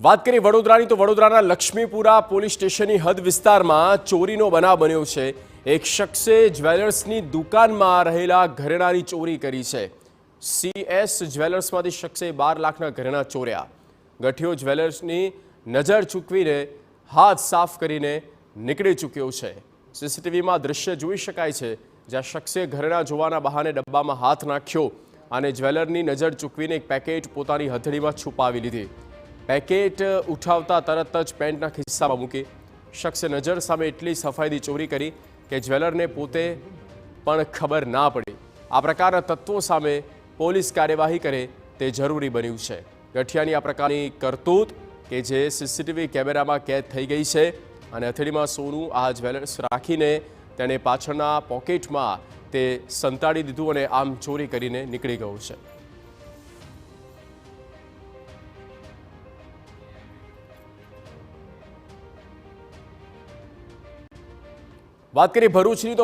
વાત કરીએ વડોદરાની તો વડોદરાના લક્ષ્મીપુરા પોલીસ સ્ટેશનની હદ વિસ્તારમાં ચોરીનો બનાવ બન્યો છે। એક શખ્સે જ્વેલર્સની દુકાનમાં રહેલા ઘરેણાની ચોરી કરી છે। CS જ્વેલર્સમાંથી શખ્સે 12 લાખના ઘરેણા ચોર્યા। ગઠિયો જ્વેલર્સની નજર ચૂકવીને હાથ સાફ કરીને નીકળી ચૂક્યો છે। સીસીટીવીમાં દૃશ્ય જોઈ શકાય છે જ્યાં શખ્સે ઘરેણા જોવાના બહાને ડબ્બામાં હાથ નાખ્યો અને જ્વેલરની નજર ચૂકવીને એક પેકેટ પોતાની હથેળીમાં છુપાવી લીધી। પેકેટ ઉઠાવતા તરત જ પેન્ટના ખિસ્સામાં મૂકી શખ્સે નજર સામે એટલી સફાઈથી ચોરી કરી કે જ્વેલરને પોતે પણ ખબર ના પડી। આ પ્રકારના તત્વો સામે પોલીસ કાર્યવાહી કરે તે જરૂરી બન્યું છે। ગઠિયાની આ પ્રકારની કરતૂત કે જે સીસીટીવી કેમેરામાં કેદ થઈ ગઈ છે અને હથેળીમાં સોનું આ જ્વેલર્સ રાખીને તેણે પાછળના પોકેટમાં તે સંતાડી દીધું અને આમ ચોરી કરીને નીકળી ગયો છે। વાત કરીએ ભરૂચની તો